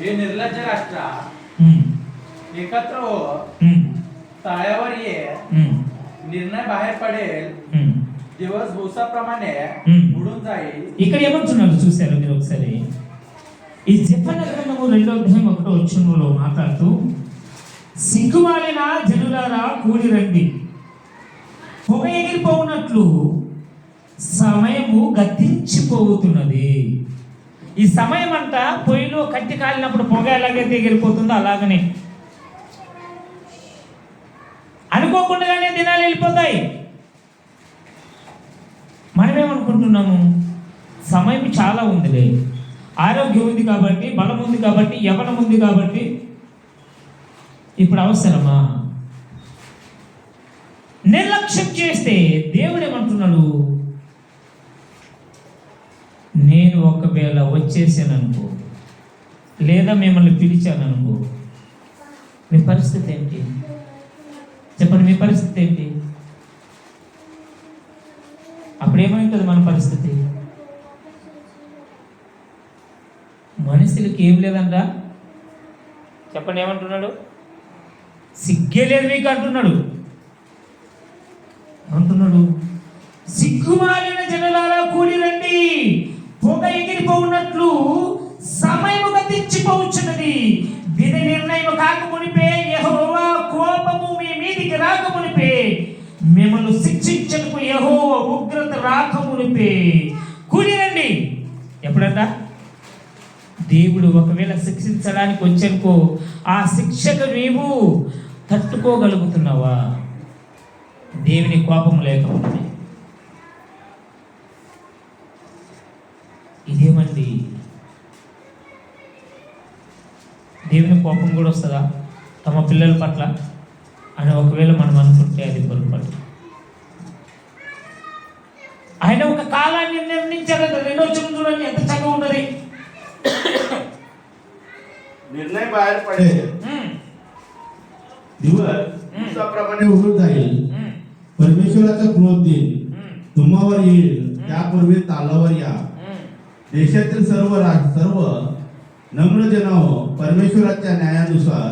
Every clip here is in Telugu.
हे निर्लज्ज राष्ट्रा एकत्र हो, तळ्यावर ये, निर्णय बाहेर पडेल, दिवस भुसाप्रमाणे उडून जाईल. ఇక్కడ ఏమంటున్నారు చూశారు మీరు ఒకసారి? ఈ జెఫన్యా గ్రంథము 2వ అధ్యాయం 1వ వచనంలో మాట్లాడుతూ, సిగ్గుమాలిన జనులారా కూడి రండి, పొగ ఎగిరిపోవునట్లు సమయము గతించిపోతున్నది. ఈ సమయం అంట పొయ్యిలో కట్టి కాలినప్పుడు పొగ ఎలాగైతే ఎగిరిపోతుందో అలాగనే అనుకోకుండానే దినాలు వెళ్ళిపోతాయి. మనమేమనుకుంటున్నాము, సమయం చాలా ఉందిలే, ఆరోగ్యం ఉంది కాబట్టి, బలం ఉంది కాబట్టి, యవ్వనం ఉంది కాబట్టి ఇప్పుడు అవసరమా? నిర్లక్ష్యం చేస్తే దేవుడు ఏమంటున్నాడు, నేను ఒకవేళ వచ్చేసాను అనుకో, లేదా మిమ్మల్ని పిలిచాను అనుకో, మీ పరిస్థితి ఏంటి చెప్పండి? మీ పరిస్థితి ఏంటి? అప్పుడు ఏమైంటుంది మన పరిస్థితి? మనుషులకి ఏం లేదంట చెప్పండి, ఏమంటున్నాడు? సిగ్గే లేదు మీకు అంటున్నాడు. అంటున్నాడు, సిగ్గుమాలిన జనులారా కూడి రండి, పొగ ఎగిరిపోవునట్లు సమయము గతించిపోవచ్చున్నది. విధి నిర్ణయం కాకమునిపే, యెహోవా కోపము మీ మీదికి రాకమునిపే, మిమ్మల్ని శిక్షించకు యెహోవా ఉగ్రత రాకమునిపే కూడి రండి. ఎప్పుడంట? దేవుడు ఒకవేళ శిక్షించడానికి వచ్చనుకో, ఆ శిక్షకు నీవు తట్టుకోగలుగుతున్నావా? దేవుని కోపం లేకపోతే ఇదేమండి? దేవుని కోపం కూడా వస్తుందా తమ పిల్లల పట్ల అని ఒకవేళ మనం అనుకుంటే అది పొరపాటు. ఆయన ఒక కాలాన్ని నిర్ణయించారు. 2వ వచనం చూడండి, ఎంత చక్కగా ఉన్నది. निर्णय बाहेर पडेल, दिवस दिवसाप्रमाणे उडून जाईल, परमेश्वराचा क्रोध दिन तुम्हावर येईल, त्यापूर्वी तालावर या. देशातील सर्व नम्र जनांनो, परमेश्वराच्या न्यायानुसार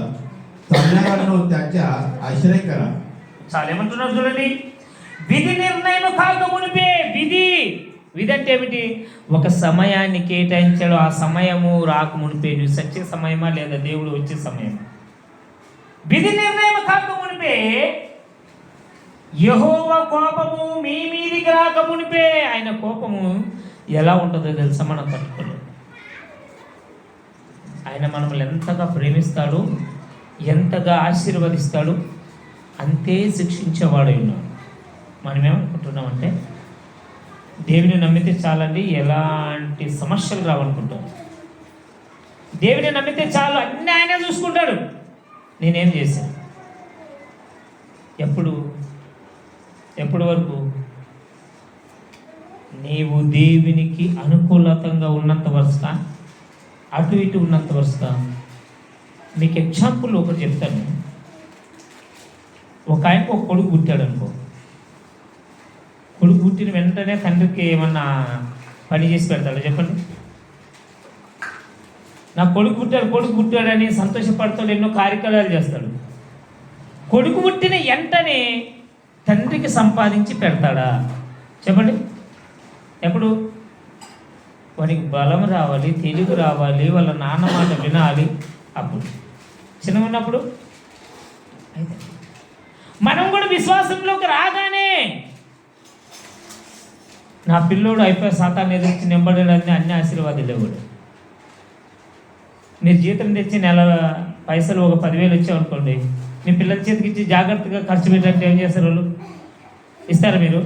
चालणाऱ्यांनो त्याच्या आश्रय करा. చాలా ఏమంటున్నారు చూడండి, విధి నిర్ణయం కాకమునిపే. విధి అంటే ఏమిటి? ఒక సమయాన్ని కేటాయించాడు, ఆ సమయము రాకమునిపే. నువ్వు సచ్చే సమయమా లేదా దేవుడు వచ్చే సమయం? విధి నిర్ణయం కాకమునిపే, యెహోవా కోపము మీ మీదికి రాకమునిపే. ఆయన కోపము ఎలా ఉంటుందో తెలుసా? మనం తట్టుకోలేదు. ఆయన మనల్ని ఎంతగా ప్రేమిస్తాడు, ఎంతగా ఆశీర్వదిస్తాడు, అంతే శిక్షించేవాడై ఉన్నాడు. మనమేమనుకుంటున్నామంటే దేవుని నమ్మితే చాలండి, ఎలాంటి సమస్యలు రావనుకుంటాం. దేవుని నమ్మితే చాలు, అన్నీ ఆయనే చూసుకుంటాడు. నేనేం చేశాను? ఎప్పుడు వరకు? నీవు దేవునికి అనుకూలతంగా ఉన్నంత వరుసగా, అటు ఇటు ఉన్నంత వరుసగా. మీకు ఎగ్జాంపుల్ ఒకటి చెప్తాను. ఒక ఆయనకు ఒక కొడుకు పుట్టాడు అనుకో. కొడుకు పుట్టిన వెంటనే తండ్రికి ఏమన్నా పని చేసి పెడతాడు చెప్పండి? నా కొడుకు పుట్టాడని సంతోషపడతాడు, ఎన్నో కార్యక్రమాలు చేస్తాడు. కొడుకు పుట్టిన వెంటనే తండ్రికి సంపాదించి పెడతాడా చెప్పండి? ఎప్పుడు? వాడికి బలం రావాలి, తెలివి రావాలి, వాళ్ళ నాన్న మాట వినాలి. అప్పుడు చిన్నగా ఉన్నప్పుడు అయితే మనం కూడా విశ్వాసంలోకి రాగానే నా పిల్లోడు అయిపోయి సాతాన్ని ఎదుర్చి నింబడని అన్ని ఆశీర్వాదాలు ఇవ్వడు. మీరు జీతం తెచ్చి నెల పైసలు ఒక 10,000 ఇచ్చామనుకోండి, మీ పిల్లల చేతికి ఇచ్చి జాగ్రత్తగా ఖర్చు పెట్టంటే ఏం చేస్తారు వాళ్ళు? ఇస్తారా? మీరు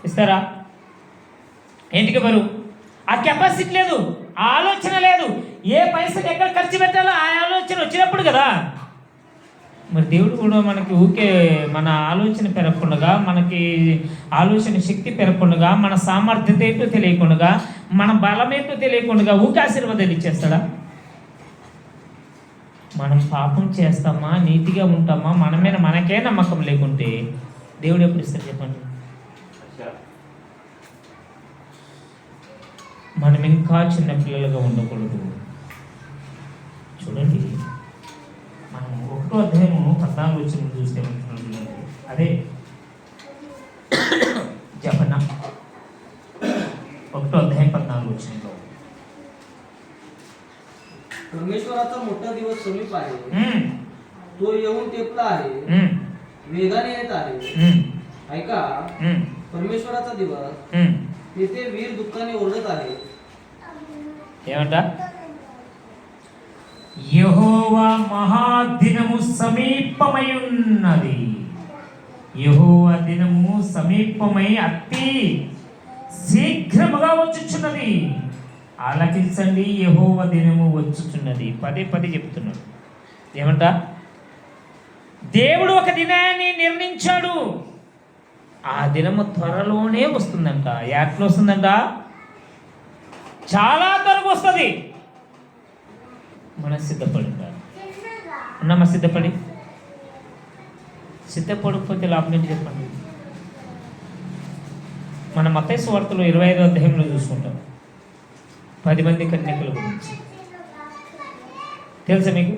ఇస్తారా? ఏంటికి బరువు? ఆ కెపాసిటీ లేదు, ఆ ఆలోచన లేదు. ఏ పైసలు ఎక్కడ ఖర్చు పెట్టాలో ఆ ఆలోచన వచ్చినప్పుడు కదా. మరి దేవుడు కూడా మనకి ఊకే మన ఆలోచన పెరగకుండా, మనకి ఆలోచన శక్తి పెరగకుండా, మన సామర్థ్యత ఏంటో తెలియకుండా, మన బలం ఏంటో తెలియకుండా ఊకే ఆశీర్వాదాలు ఇచ్చేస్తాడా? మనం పాపం చేస్తామా, నీతిగా ఉంటామా, మన మీద మనకే నమ్మకం లేకుంటే దేవుడు ఎప్పుడు ఇస్తాడు చెప్పండి? మనం ఇంకా చిన్న పిల్లలుగా ఉండకూడదు. 1వ అధ్యాయము 14 వచనం చూస్తే ఏమంటున్నాడు? అదే జపన 1వ अध्याय 14 वचन. परमेश्वराचा मोठा दिवस समीप आहे. तो येऊन टेपला आहे. वेगाने येत आहे. ऐका, परमेश्वराचा दिवस. तेथे वीर दुःखाने ओरडत आहे. ఏమంట? యెహోవా మహాదినము సమీపమై ఉన్నది. యెహోవా దినము సమీపమై అతి శీఘ్రముగా వచ్చుచున్నది. ఆలకించండి, యెహోవా దినము వచ్చుచున్నది. పదే పదే చెప్తున్నాడు. ఏమంట? దేవుడు ఒక దినాన్ని నిర్ణయించాడు. ఆ దినము త్వరలోనే వస్తుందంట. ఎట్లా వస్తుందంట? చాలా త్వరగా వస్తుంది. మనం సిద్ధపడి ఉండాలి. ఉన్నామా సిద్ధపడి? సిద్ధపడకపోతే లాభం ఏంటి చెప్పండి? మన మత్తయి సువార్తలో 25వ అధ్యాయంలో చూసుకుంటాం 10 మంది కన్యకల గురించి. తెలుసా మీకు?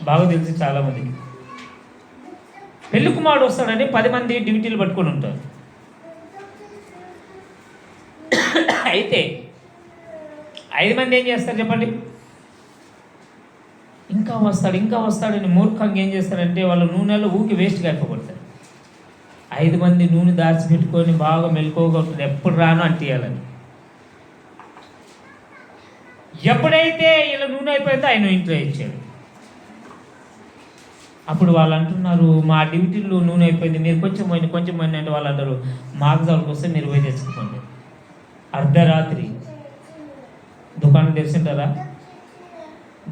బాగా తెలుసు చాలామందికి. పెళ్లి కుమారుడు వస్తాడని 10 మంది డ్యూటీలు పట్టుకొని ఉంటారు. అయితే 5 మంది ఏం చేస్తారు చెప్పండి? ఇంకా వస్తాడని మూర్ఖంగా ఏం చేస్తారంటే వాళ్ళ నూనెలో ఊకి వేస్ట్గా అయిపోబడతారు. 5 మంది నూనె దాచిపెట్టుకొని బాగా మెలకువగా ఉంటుంది, ఎప్పుడు రాను అంటియాలని. ఎప్పుడైతే ఇలా నూనె అయిపోయిందో ఆయన ఇంట్లో ఇచ్చాడు. అప్పుడు వాళ్ళు అంటున్నారు, మా డ్యూటీలో నూనె అయిపోయింది, మీరు కొంచెం పోయింది అంటే వాళ్ళు అంటారు, మాకు వాళ్ళకి వస్తే మీరు పోయి తెచ్చుకోండి. అర్ధరాత్రి దుకాణం తెరిచింటారా?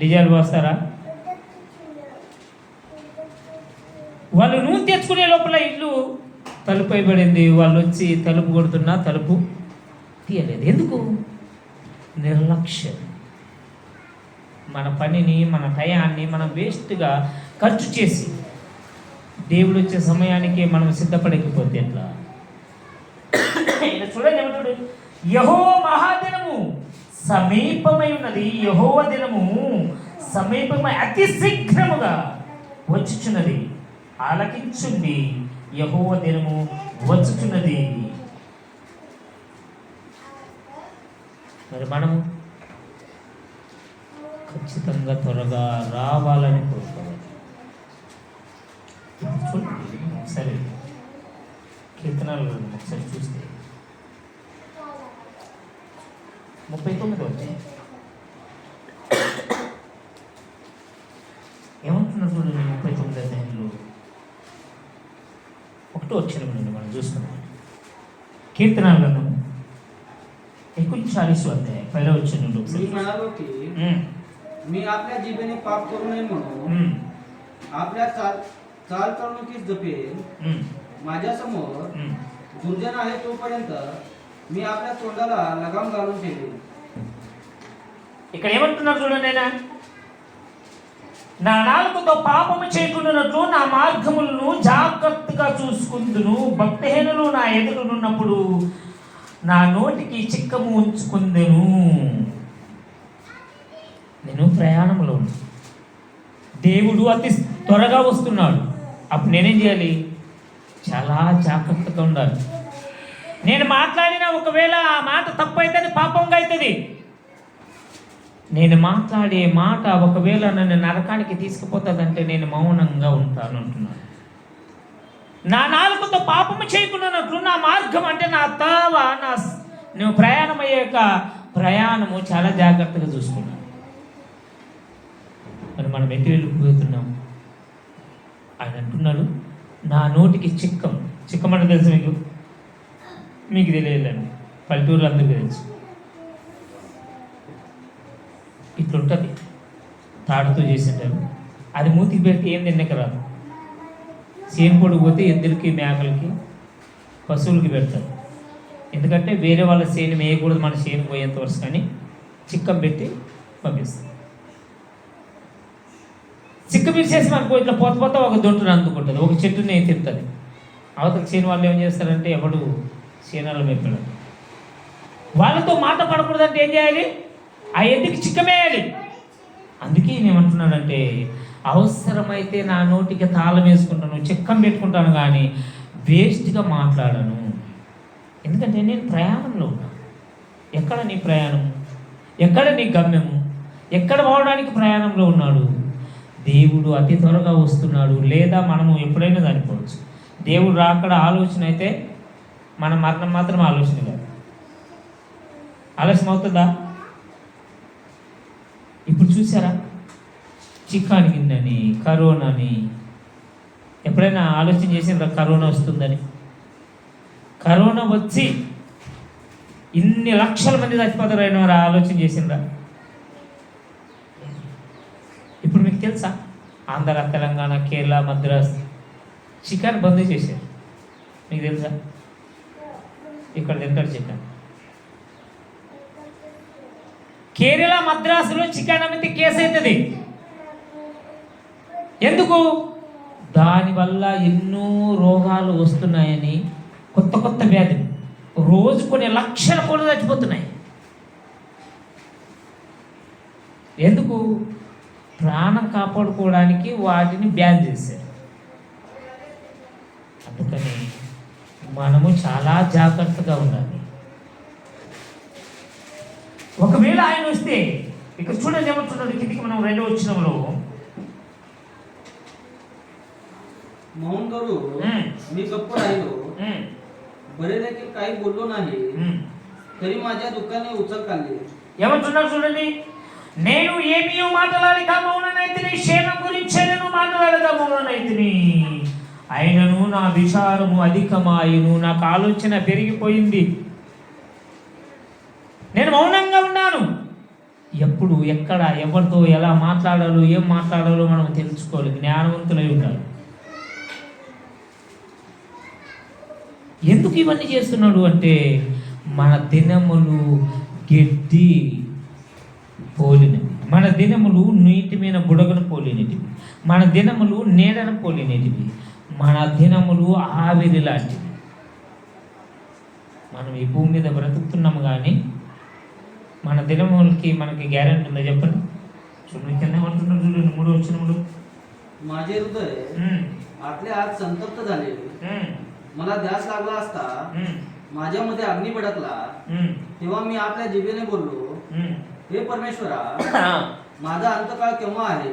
డిజైన్ పోస్తారా? వాళ్ళు నూనె తెచ్చుకునే లోపల ఇల్లు తలుపు అయిపడింది. వాళ్ళు వచ్చి తలుపు కొడుతున్నా తలుపు తీయలేదు. ఎందుకు? నిర్లక్ష్యం. మన పనిని, మన టయాన్ని మనం వేస్ట్గా ఖర్చు చేసి దేవుడు వచ్చే సమయానికి మనం సిద్ధపడకపోతే ఎట్లా? చూడండి ఏమంటాడు? యెహోవా మహాదినము సమీపమై ఉన్నది. యెహోవా దినము సమీపమై అతి శీఘ్రముగా వచ్చుచున్నది. ఆలకించుండి, యెహోవా దినము వచ్చుచున్నది. మరి మనము ఖచ్చితంగా త్వరగా రావాలని కోరుకోవాలి. చూడండి ఒకసారి కీర్తనలు ఒకసారి చూస్తే 39 ఏమంటున్నారు చూడండి. 39 అధ్యాయంలో 1వ వచనం నుండి మనం చూస్తున్నాం. కీర్తనల గ్రంథం 39 अध्याय 1వ वचन నుండి मी म्हणालो की मी आपल्या जिभेने पाप करू नये म्हणून आपल्या चालचलणुकीस जपेल. माझ्यासमोर दुर्जन आहे तोपर्यंत मी आपल्या तोंडाला लगाम घालून ठेवेल. ఇక్కడ ఏమంటున్నారు చూడండి, నా నాలుకతో పాపము చేయకుండానట్లు నా మార్గములను జాగ్రత్తగా చూసుకుందును. భక్తిహీనులు నా ఎదురునున్నప్పుడు నా నోటికి చిక్కము ఉంచుకుందును. నేను ప్రయాణంలో ఉన్నాను, దేవుడు అతి త్వరగా వస్తున్నాడు. అప్పుడు నేనేం చేయాలి? చాలా జాగ్రత్తగా ఉండాలి. నేను మాట్లాడిన ఒకవేళ ఆ మాట తప్పు అవుతుంది, పాపంగా అవుతుంది. నేను మాట్లాడే మాట ఒకవేళ నన్ను నరకానికి తీసుకుపోతుందంటే నేను మౌనంగా ఉంటాను అంటున్నాను. నా నాలుకతో పాపము చేయకుండానట్లు నా మార్గం అంటే నా తావ, నువ్వు ప్రయాణం అయ్యాక ప్రయాణము చాలా జాగ్రత్తగా చూసుకున్నాను. మరి మనం ఎటు వెళ్ళిపోతున్నాం? ఆయన అంటున్నాడు, నా నోటికి చిక్కమంటే తెలుసు మీకు తెలియలేండి, పల్లెటూరులో అందరికీ తెలుసు. ఇట్లుంటుంది, తాడుతో చేసింటారు. అది మూతికి పెడితే ఏం తిన్నక రాదు. సేను పొడుగు పోతే ఎద్దులకి, మేకలకి, పశువులకి పెడతారు. ఎందుకంటే వేరే వాళ్ళ సేను వేయకూడదు, మన సేను పోయేంత వరకు కానీ చిక్కం పెట్టి పంపిస్తారు. చిక్క పిలిచేసి మనకు ఇట్లా పోత ఒక దొంటును అందుకుంటుంది, ఒక చెట్టుని తిప్పుతుంది. అవతల సేను వాళ్ళు ఏం చేస్తారంటే ఎవడు సేనాలు మెప్పడం. వాళ్ళతో మాట పడకూడదంటే ఏం చేయాలి? ఆ ఎద్దుకి చిక్కమేయాలి. అందుకే నేనేమంటున్నానంటే అవసరమైతే నా నోటికి తాళం వేసుకుంటాను, చిక్కం పెట్టుకుంటాను, కానీ వేస్ట్గా మాట్లాడను. ఎందుకంటే నేను ప్రయాణంలో ఉన్నా. ఎక్కడ నీ ప్రయాణం? ఎక్కడ నీ గమ్యము? ఎక్కడ పోవడానికి ప్రయాణంలో ఉన్నాడు? దేవుడు అతి త్వరగా వస్తున్నాడు, లేదా మనము ఎప్పుడైనా చనిపోవచ్చు. దేవుడు రాకడ ఆలోచన అయితే మన మరణం మాత్రం ఆలోచన కాదు. ఆలస్యం అవుతుందా? ఇప్పుడు చూసారా, చికాన్ గిన్నెని, కరోనాని ఎప్పుడైనా ఆలోచన చేసిండ్రా కరోనా వస్తుందని? కరోనా వచ్చి ఇన్ని లక్షల మంది చచ్చిపోతారైన వారు ఆలోచన చేసిండ్రా? ఇప్పుడు మీకు తెలుసా, ఆంధ్ర, తెలంగాణ, కేరళ, మద్రాస్ చికెన్ బంద్ చేశారు. మీకు తెలుసా? ఇక్కడ తింటారు చికెన్. కేరళ, మద్రాసులో చికెన్ అమ్మితే కేసు అవుతుంది. ఎందుకు? దానివల్ల ఎన్నో రోగాలు వస్తున్నాయని, కొత్త కొత్త వ్యాధులు, రోజు కొన్ని లక్షల కోట్లు చచ్చిపోతున్నాయి. ఎందుకు? ప్రాణం కాపాడుకోవడానికి వాటిని బ్యాన్ చేశారు. అందుకని మనము చాలా జాగ్రత్తగా ఉండాలి. ఒకవేళ ఆయన వస్తే, ఇక్కడ చూడండి ఏమంటున్నాడు కిందికి, మనం 2వ వచనంలో, मोहन करू मी गप्प राहिलो, बरे देखील काही बोललो नाही, तरी माझ्या दुःखाने उचल काढली. ఏమంటున్నాడు చూడండి, నేను ఏమీ మాట్లాడక మౌననైతిని, క్షేమం గురించి నేను మాట్లాడక మౌననైతిని, అయినను నా విచారము అధికమాయును, నాకు ఆలోచన పెరిగిపోయింది, నేను మౌనంగా ఉన్నాను. ఎప్పుడు, ఎక్కడ, ఎవరితో ఎలా మాట్లాడాలో, ఏం మాట్లాడాలో మనం తెలుసుకోవాలి, జ్ఞానవంతులై ఉండాలి. ఎందుకు ఇవన్నీ చేస్తున్నాడు అంటే, మన దినములు గడ్డి పోలినవి, మన దినములు నీటి మీద బుడగను పోలినటివి, మన దినములు నీడను పోలినటివి, మన దినములు ఆవిరి లాంటివి. మనం ఈ భూమి మీద బ్రతుకుతున్నాము, కానీ మన దినములకి మనకి గ్యారెంటీ ఉందా చెప్పండి? చూడండి కింద ఏమంటున్నారు చూడండి, 3వ వచనంలో, माझे हृदय आतले आत संतप्त झाले, मला ध्यास लागला असता माझ्यामध्ये अग्नी भडकला, तेव्हा मी आपल्या जिभेने बोललो, हे परमेश्वरा, माझा अंतकाळ केव्हा आहे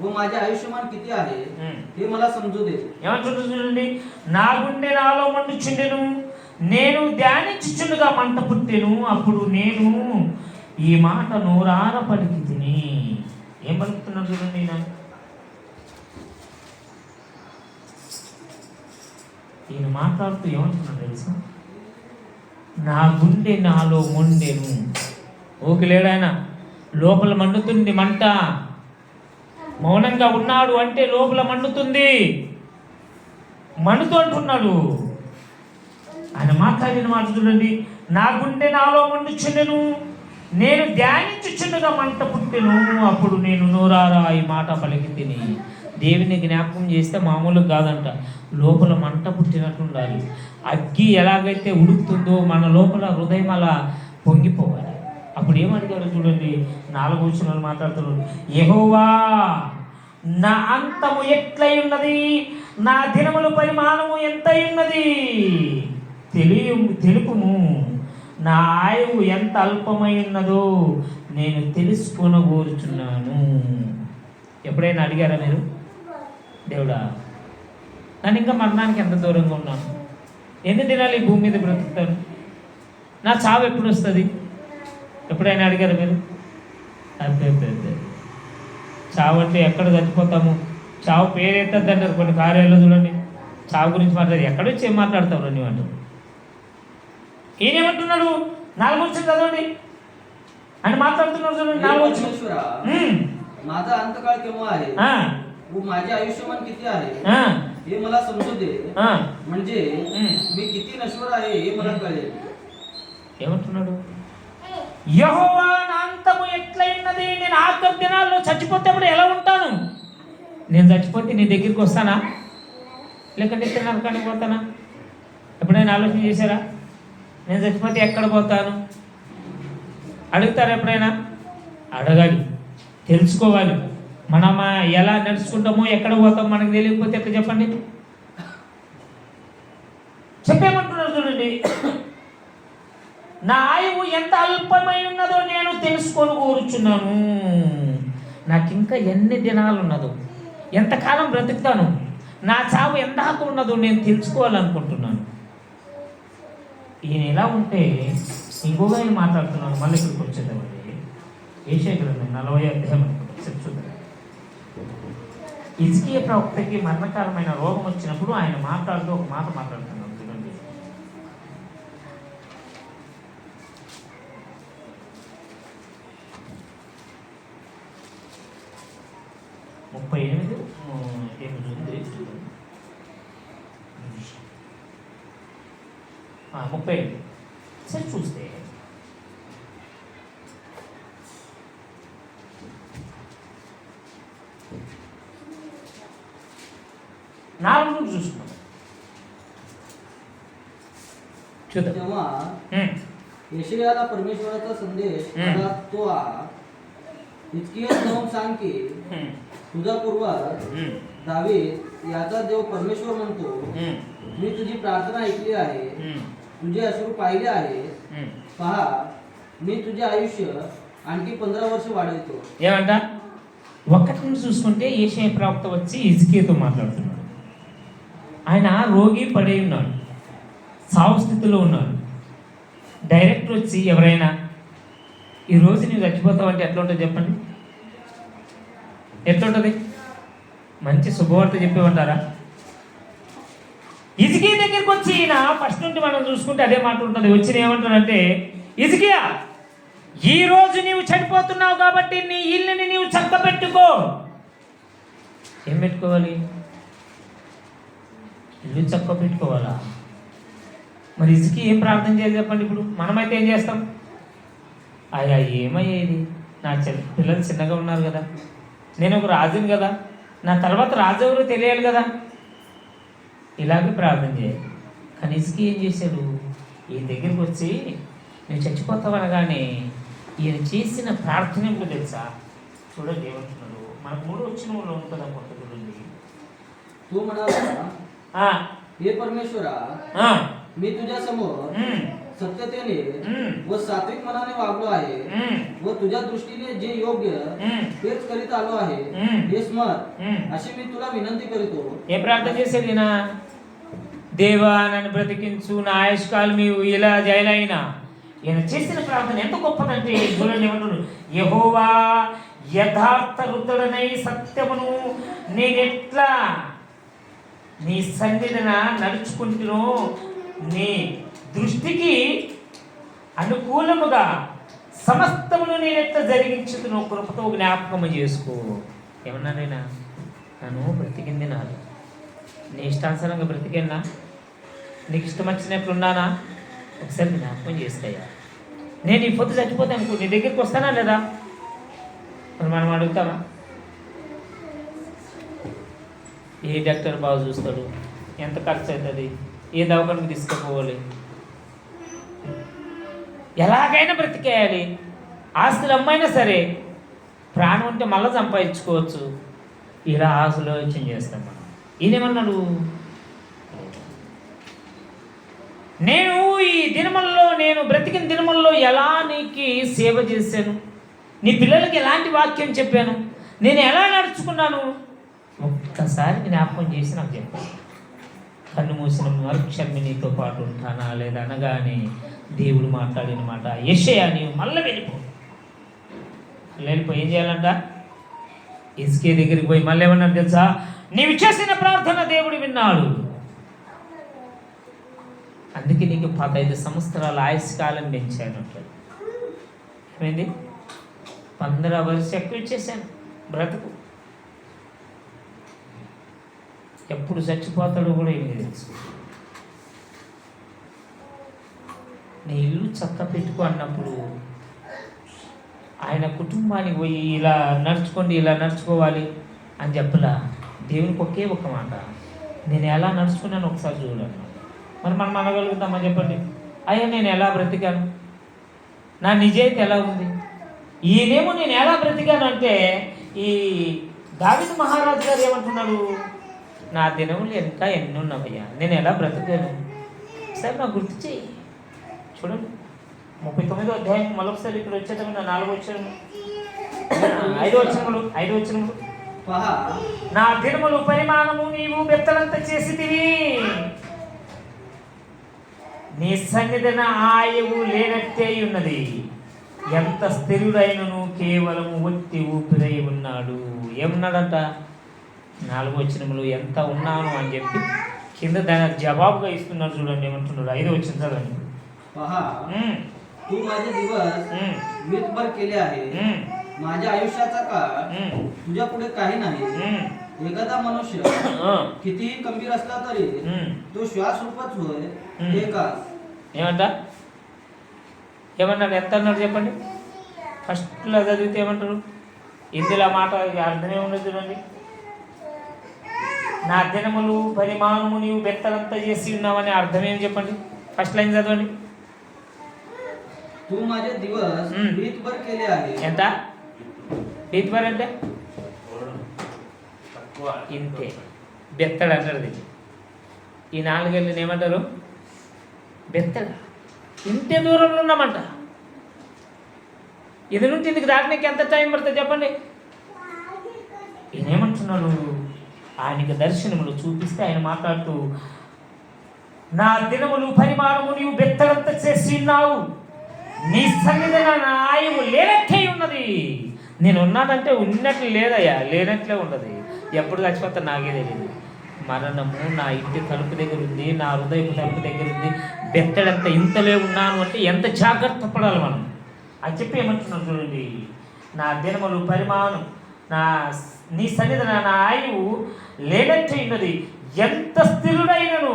व माझे आयुष्यमान किती आहे हे मला समजू दे. ఏమంటున్నారు చూడండి, నా గుండె నాలో మండుచుండెను, నేను ధ్యానించుచుండగా మంట పుట్టెను, అప్పుడు నేను ఈ మాట నోరార పలికి తిని. ఏం పలుకుతున్నాడు చూడండి ఈయన. ఈయన మాట్లాడుతూ ఏమంటున్నాడు తెలుసా? నా గుండె నాలో మొండెను. ఓకేలేడు ఆయన, లోపల మండుతుంది మంట. మౌనంగా ఉన్నాడు అంటే లోపల మండుతుంది, మండుతూ అంటున్నాడు. ఆయన మాట్లాడిన మాట చూడండి, నా గుండె నాలో మండుచుండెను, నేను ధ్యానించుచుండగా మంట పుట్టెను, అప్పుడు నేను నోరారా ఈ మాట పలికి తిని. దేవుని జ్ఞాపకం చేస్తే మామూలు కాదంట, లోపల మంట పుట్టినట్టు ఉండాలి. అగ్గి ఎలాగైతే ఉడుకుతుందో మన లోపల హృదయం అలా పొంగిపోవాలి. అప్పుడు ఏమడిగాడు చూడండి, 4వ వచనంలో మాట్లాడుతున్నాడు, యెహోవా నా అంతము ఎట్లై ఉన్నది, నా దినముల పరిమాణము ఎంతై ఉన్నది తెలుపుము, నా ఆయువు ఎంత అల్పమై ఉన్నదో నేను తెలుసుకొనగోరుచున్నాను. ఎప్పుడైనా అడిగారా మీరు, దేవుడా నన్ను ఇంకా మరణానికి ఎంత దూరంగా ఉన్నాను, ఎన్ని దినాలు ఈ భూమి మీద బ్రతుకుతాను, నా చావు ఎప్పుడు వస్తుంది? ఎప్పుడైనా అడిగారా మీరు? అదే చావు అంటే ఎక్కడ చచ్చిపోతాము, చావు పేరెత్తద్దు అంటారు కొన్ని కార్యాలయాల్లో. చూడండి, చావు గురించి మాట్లాడి ఎక్కడొచ్చి ఏం మాట్లాడతావు నువ్వు అంటారు. ఈయనేమంటున్నాడు, 4వ వచనం చదవండి అని మాట్లాడుతున్నాడు చూడండి. 4వ వచనం, माझा अंतकाळ केव्हा आहे व माझे आयुष्यमान किती आहे हे मला समजू दे, म्हणजे मी किती नश्वर आहे हे मला कळेल. ఏమంటున్నాడు? యెహోవా నా అంతము ఎట్లయినది, నేను ఆఖరి దినాల్లో చచ్చిపోతే అప్పుడు ఎలా ఉంటాను? నేను చచ్చిపోతే నీ దగ్గరికి వస్తానా, లేకుంటే నరకానికి పోతానా? ఎప్పుడైనా ఆలోచన చేశారా? నేను చచ్చిపోతే ఎక్కడ పోతాను అడుగుతారా ఎప్పుడైనా? అడగాలి, తెలుసుకోవాలి. మనం ఎలా నడుచుకుంటామో ఎక్కడ పోతామో మనకు తెలియకపోతే ఎట్లా చెప్పండి? చెప్పేమంటున్నారు చూడండి, నా ఆయువు ఎంత అల్పమై ఉన్నదో నేను తెలుసుకొని కోరుచున్నాను. నాకు ఇంకా ఎన్ని దినాలు ఉన్నదో, ఎంతకాలం బ్రతుకుతాను, నా చావు ఎందాక ఉన్నదో నేను తెలుసుకోవాలనుకుంటున్నాను. ఈయన ఎలా ఉంటే ఇంకొక ఆయన మాట్లాడుతున్నాను. మళ్ళీ ఇక్కడికి వచ్చేదామండి. యెషయా గ్రంథం 40వ అధ్యాయం చూద్దాం. హిజ్కియా ప్రవక్తకి మరణకరమైన రోగం వచ్చినప్పుడు ఆయన మాట్లాడుతూ ఒక మాట మాట్లాడుతున్నాడు చూడండి. ముప్పై 38 సరే చూస్తే నాలుగు చూసుకున్నాం చూద్దాం. तेव्हा यशायाला परमेश्वराचा संदेश आला. तो हिजकिय्यास जाऊन सांग की तुझा पूर्वज दावीद याचा देव परमेश्वर म्हणतो, मी तुझी प्रार्थना ऐकली आहे, तुझे अश्रू पाहिले आहे. पहा, मी तुझे आयुष्य आणखी 15 वर्ष वाढवतो. ఏమంట? ఒక్కటి నుంచి చూసుకుంటే యెషయా ప్రవక్త వచ్చి హిజ్కియాతో మాట్లాడుతున్నాడు. ఆయన రోగి పడి ఉన్నాడు, సావు స్థితిలో ఉన్నాడు. డైరెక్ట్ వచ్చి ఎవరైనా ఈరోజు నువ్వు చచ్చిపోతావు అంటే ఎట్లా ఉంటుంది చెప్పండి? ఎట్లుంటుంది? మంచి శుభవార్త చెప్పేమంటారా? హిజ్కియా దగ్గరికి వచ్చి ఈయన ఫస్ట్ నుండి మనం చూసుకుంటే అదే మాట ఉంటుంది. వచ్చిన ఏమంటాడంటే, హిజ్కియా, ఈ రోజు నీవు చనిపోతున్నావు కాబట్టి నీ ఇల్లుని నీవు చక్క పెట్టుకో. ఏం పెట్టుకోవాలి? ఇల్లు చక్క పెట్టుకోవాలా? మరి హిజ్కియా ఏం ప్రార్థన చేయాలి చెప్పండి? ఇప్పుడు మనమైతే ఏం చేస్తాం? అయ్యా ఏమయ్యేది, నా పిల్లలు చిన్నగా ఉన్నారు కదా, నేను ఒక రాజుని కదా, నా తర్వాత రాజు ఎవరో తెలియాలి కదా, ఇలాగే ప్రార్థన చేయాలి. కానీ హిజ్కియా ఏం చేశాడు? ఈ దగ్గరికి వచ్చి నేను చచ్చిపోతావు అనగానే ఈయన చేసిన ప్రార్థన ఏమిటో తెలుసా? చూడండి ఏమంటున్నాడు. మనకు 3వ వచనంలో ఉంటుంది అనుకుంటా చూడండి. तू म्हणाला, हे परमेश्वरा, मी तुझ्या समोर सत्यतेने व सात्विक मनाने वागलो आहे व तुझ्या दृष्टीने जे योग्य तेच करीत आलो आहे हे स्मर, अशी मी तुला विनंती करतो. ఏ ప్రార్థన చేసేది నా? దేవా, నన్ను బ్రతికించు, నా ఆయుష్కాలం మీరు ఇలా జైలైనా. ఈయన చేసిన ప్రార్థన ఎంత గొప్పదంటే చూడండి ఏమంటున్నాడు, యెహోవా యథార్థ హృదయుడనై సత్యమును నేనెట్లా నీ సన్నిధిన నడుచుకుంటును, నీ దృష్టికి అనుకూలముగా సమస్తమును నేనెట్లా జరిగించుతును, కృపతో జ్ఞాపకము చేసుకో. ఏమన్నారైనా? నన్ను బ్రతికింది నాది, నీ ఇష్టానుసారంగా బ్రతికేనా, నీకు ఇష్టం వచ్చినట్లున్నానా, ఒకసారి జ్ఞాపకం చేస్తాయా. నేను ఈ పొద్దు చచ్చిపోతే అనుకో, నీ దగ్గరికి వస్తానా లేదా? మరి మనం అడుగుతామా? ఏ డాక్టర్ బాగా చూస్తాడు, ఎంత ఖర్చు అవుతుంది, ఏ దవాఖానకు తీసుకుపోవాలి, ఎలాగైనా బ్రతికేయాలి, ఆస్తులు అమ్మైనా సరే ప్రాణం ఉంటే మళ్ళీ సంపాదించుకోవచ్చు, ఇలా ఆలోచన చేస్తాం మనం. ఈయనేమన్నాడు? నేను ఈ దినముల్లో, నేను బ్రతికిన దినముల్లో ఎలా నీకు సేవ చేశాను, నీ పిల్లలకి ఎలాంటి వాక్యం చెప్పాను, నేను ఎలా నడుచుకున్నాను, ఒక్కసారి జ్ఞాపకం చేసి నాకు చెప్పాను. కన్ను మూసిన మరుక్షణం నీతో పాటు ఉంటానా లేదా అనగానే దేవుడు మాట్లాడిన మాట, యెషయా నీవు మళ్ళీ వెళ్ళిపోయి ఏం చేయాలంట? హిజ్కియా దగ్గరికి పోయి మళ్ళీ ఏమన్నాడు తెలుసా? నీవు చేసిన ప్రార్థన దేవుడు విన్నాడు, అందుకే నీకు 15 సంవత్సరాల ఆయుష్కాలం పెంచాను. ఏమైంది? 15 వర్షం ఎక్కువ ఇచ్చేసాను బ్రతుకు. ఎప్పుడు చచ్చిపోతాడో కూడా ఏమి తెలుసు. నీ ఇల్లు చక్క పెట్టుకో అన్నప్పుడు ఆయన కుటుంబానికి పోయి ఇలా నడుచుకోండి, ఇలా నడుచుకోవాలి అని చెప్పలా. దేవునికి ఒకే ఒక మాట, నేను ఎలా నడుచుకున్నాను ఒకసారి చూడాలి. మరి మనం అనగలుగుతామని చెప్పండి? అయ్యా నేను ఎలా బ్రతికాను, నా నిజాయితీ ఎలా ఉంది, ఈయనేమో నేను ఎలా బ్రతికాను అంటే ఈ దావీదు మహారాజు గారు ఏమంటున్నాడు? నా దినములు ఇంకా ఎన్ని ఉన్నావయ్యా, నేను ఎలా బ్రతకాను సరే నాకు గుర్తు చేయి. చూడండి 39వ అధ్యాయం మరొకసారి ఇక్కడ వచ్చేటప్పుడు 4వ వచనం 5వ వచనములు నా దినములు పరిమాణము నీవు బెత్తలంత చేసితివి, నీ సన్నిధిన ఆయువు లేనట్టే ఉన్నది, ఎంత స్థిరుడైనను కేవలము ఒట్టి ఊపిరై ఉన్నాడు. ఏమన్నాడంట? 4వ వచనములు ఎంత ఉన్నాను అని చెప్పి కింద దాని జవాబుగా ఇస్తున్నాడు. చూడండి ఏమంటున్నాడు? 5వ వచనం చదవండి. तू माझे दिवस वीतभर केले आहे, माझ्या आयुष्याचा काळ तुझ्या पुढे काही नाही. एखादा मनुष्य कितीही गंभीर असला तरी तो श्वास रूपच होय. ఏమన్నాడు? ఎంత అన్నాడు చెప్పండి? ఫస్ట్లో చదివితే ఏమంటారు? ఇందులో మాట అర్థమే ఉండదు. చూడండి, నా దినములు పరిమాణము నీవు బెత్తలంతా చేసి ఉన్నావని అర్థం ఏమి చెప్పండి? ఫస్ట్ లైన్ చదవండి. तू माझे दिवस वीतभर केले आहे. ఎంత? वीतभर అంటే ఇంతే. బెత్తడు అంటారు. ఈ 4 ఏళ్ళని ఏమంటారు? బెత్తడు. ఇంతే దూరంలో ఉన్నామంట. ఇది నుంచి ఇందుకు దాటడానికి ఎంత టైం పడుతుంది చెప్పండి? ఈయనేమంటున్నాడు? ఆయనకి దర్శనములు చూపిస్తే ఆయన మాట్లాడుతూ, నా దినములు పరిమాణము నీవు బెత్తడంత చేసి ఉన్నావు, నీ సన్నిధి నా ఆయువు లేనట్టే ఉన్నది. నేను ఉన్నానంటే ఉన్నట్లు లేదయ్యా, లేనట్లే ఉన్నది. ఎప్పుడు చచ్చిపోతా నాకే తెలియదు. మరణము నా ఇంటి తలుపు దగ్గర ఉంది, నా హృదయపు తలుపు దగ్గర ఉంది. బెత్తడంత ఇంతలే ఉన్నాను అంటే ఎంత జాగ్రత్త పడాలి మనం అని చెప్పి ఏమంటున్నాను చూడండి. నా దినములు పరిమాణం నీ సన్నిధి నా ఆయువు లేనట్టు ఉన్నది, ఎంత స్థిరుడైనను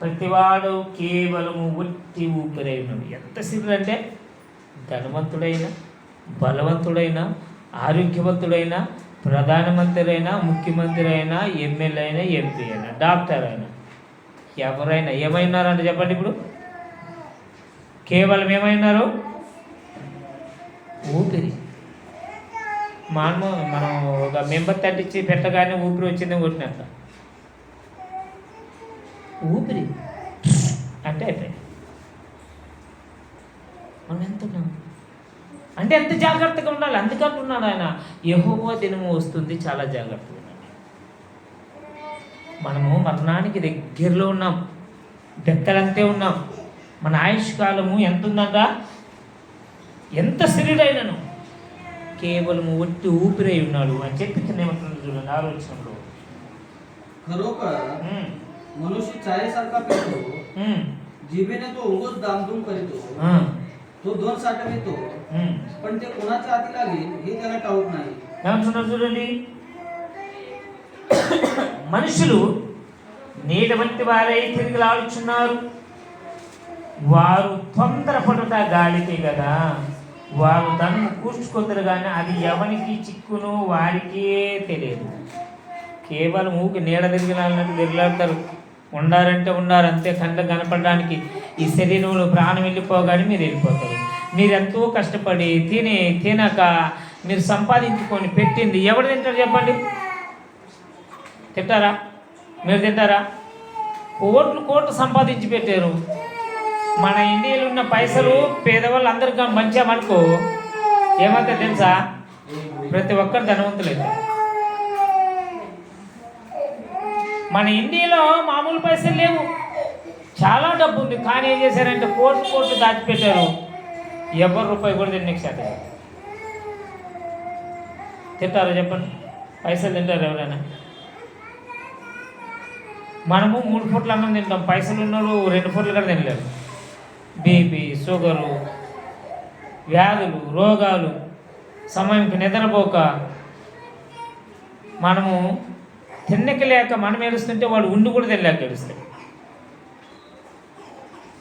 ప్రతివాడు కేవలము ఒట్టి ఊపిరైనను. ఎంత స్థిరుడు అంటే ధనవంతుడైన, బలవంతుడైన, ఆరోగ్యవంతుడైన, ప్రధానమంత్రి అయినా, ముఖ్యమంత్రి అయినా, ఎమ్మెల్యే అయినా, ఎంపీ అయినా, డాక్టర్ అయినా, ఎవరైనా ఏమైనారంటే చెప్పండి? ఇప్పుడు కేవలం ఏమైనారు? ఊపిరి. మనం ఒక మెంబర్ తట్టించి పెట్టగానే ఊపిరి వచ్చింది కొట్టినట్ల. ఊపిరి అంటే అయిపోయింది. మనం ఎంత ఉన్నాం అంటే ఎంత జాగ్రత్తగా ఉండాలి. అందుకంటున్నాడు ఆయన, యెహోవా దినము వస్తుంది, చాలా జాగ్రత్తగా ఉండాలి. మనము మరణానికి దగ్గరలో ఉన్నాం, బెత్తలంతే ఉన్నాం. మన ఆయుష్ కాలము ఎంత ఉందంట? ఎంత స్థిరుడైనను కేవలము ఒట్టి ఊపిరై ఉన్నాడు అని చెప్పి ఏమంటున్నాడు చూడండి ఆలోచనలో. खरोखर मनुष्य चायसारखा पितो, जिभेने तो उगाच दामधूम करीतो, तो दोन साठवितो, पण ते कोणाच्या हाती लागेल हे त्याला ठाऊक नाही. ఏమంటున్నారు చూడండి, మనుషులు నీటి వంటి వారై తిరిగి లాడుచున్నారు, వారు తొందరపడుట గాలికి కదా, వారు దాన్ని కూర్చుకొందరు కానీ అది ఎవరికి చిక్కును వారికే తెలియదు. కేవలం ఊకి నీడ తిరిగినట్టు తిరిగిలాడతారు. ఉండారంటే ఉన్నారు అంతే, కంట కనపడడానికి. ఈ శరీరంలో ప్రాణం వెళ్ళిపోగానే మీరు వెళ్ళిపోతారు. మీరు ఎంతో కష్టపడి తినక మీరు సంపాదించుకొని పెట్టింది ఎవరు తింటారు చెప్పండి? తింటారా? మీరు తింటారా? కోట్లు సంపాదించి పెట్టారు. మన ఇండియాలో ఉన్న పైసలు పేదవాళ్ళు అందరికీ మంచామనుకో ఏమంటే తెలుసా, ప్రతి ఒక్కరు ధనవంతులే. మన ఇండియాలో మామూలు పైసలు లేవు, చాలా డబ్బు ఉంది. కానీ ఏం చేశారంటే కోట్లు దాచిపెట్టారు. ఎవరు రూపాయి కూడా తిన్నకి శాతం తింటారా చెప్పండి? పైసలు తింటారు ఎవరైనా? మనము 3 పూట్ల అన్నం తింటాం, పైసలు ఉన్నాడు 2 పూట్లు కూడా తినలేరు. బీపీ, షుగరు, వ్యాధులు, రోగాలు, సమయంకి నిద్రపోక, మనము తిన్నకి లేక మనం ఏడుస్తుంటే వాడు ఉండి కూడా తినలేక ఏడుస్తాడు.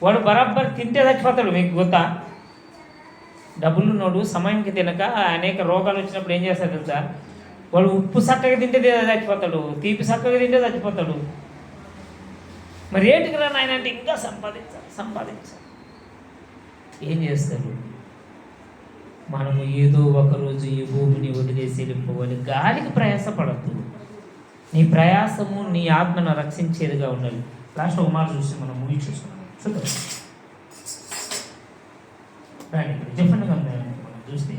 వాడు బరాబర్ తింటే చచ్చిపోతాడు. మీకు గుర్తా? డబ్బులున్నాడు సమయంకి తినక అనేక రోగాలు వచ్చినప్పుడు ఏం చేస్తాడు తెలుసా? వాడు ఉప్పు చక్కగా తింటే చచ్చిపోతాడు, తీపి చక్కగా తింటే చచ్చిపోతాడు. మరి ఏంటికి రా నాయన అంటే ఇంకా సంపాదించాలి. ఏం చేస్తారు? మనము ఏదో ఒకరోజు ఈ భూమిని వదిలేసి వెళ్ళిపోవాలి. గాలికి ప్రయాసపడద్దు. నీ ప్రయాసము నీ ఆత్మను రక్షించేదిగా ఉండాలి. లాస్ట్ ఒక మాట చూసి మనం మూవీ చూసుకున్నాం. చూద్దాం డిఫరెంట్గా ఉంది మనం చూస్తే.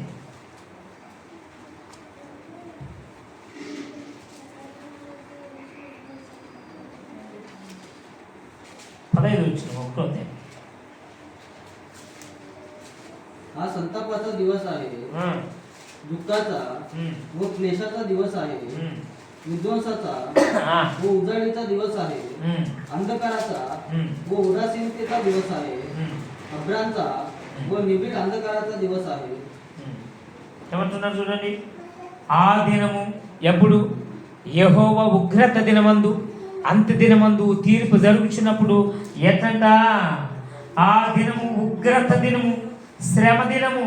వచ్చిన ఒకటో हा संतापाचा दिवस आहे, दुःखाचा व क्लेशाचा दिवस आहे, विध्वंसाचा व उजाडीचा दिवस आहे, अंधकाराचा व उदासीनतेचा दिवस आहे, अभ्रांचा व निबिड अंधकाराचा दिवस आहे. ఏమంటున్నారు చూడండి, ఆ దినము ఎప్పుడు? యెహోవా ఉగ్రత దినమందు, అంత్య దినమందు తీర్పు జరుగుచున్నప్పుడు. ఎట్లంట? ఆ దినము ఉగ్రత దినము, శ్రమ దినము,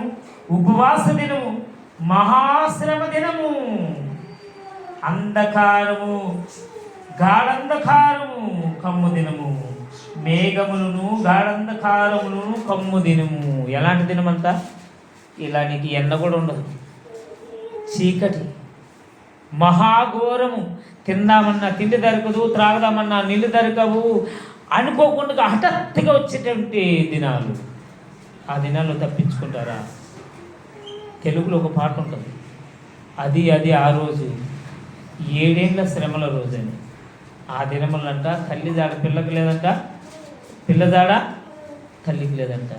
ఉపవాస దినము, మహాశ్రమ దినము, అంధకారము, గాఢంధకారము, కమ్ము దినము, మేఘములను గాఢంధకారములను కమ్ము దినము. ఎలాంటి దినమంతా? ఇలా నీకు ఎండ కూడా ఉండదు, చీకటి, మహాఘోరము. తిందామన్నా తిండి దొరకదు, త్రాగదామన్నా నీళ్ళు దొరకవు, అనుకోకుండా హఠాత్తుగా వచ్చేటువంటి దినాలు. ఆ దినాల్లో తప్పించుకుంటారా? తెలుగులో ఒక పాట ఉంటుంది, అది ఆ రోజు 7 ఏళ్ల శ్రమల రోజని. ఆ దినములంట తల్లి జాడ పిల్లకి లేదంట, పిల్ల జాడ తల్లికి లేదంట.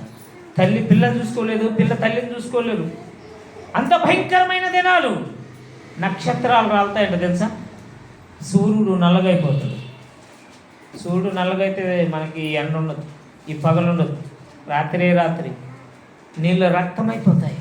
తల్లి పిల్లని చూసుకోలేదు, పిల్ల తల్లిని చూసుకోలేదు. అంత భయంకరమైన దినాలు. నక్షత్రాలు రాలుతాయంట తెలుసా? సూర్యుడు నల్లగైపోతాడు. సూర్యుడు నల్లగైతే మనకి ఎండ ఉండదు, ఈ పగలు ఉండదు, రాత్రి నీళ్ళు రక్తమైపోతాయి.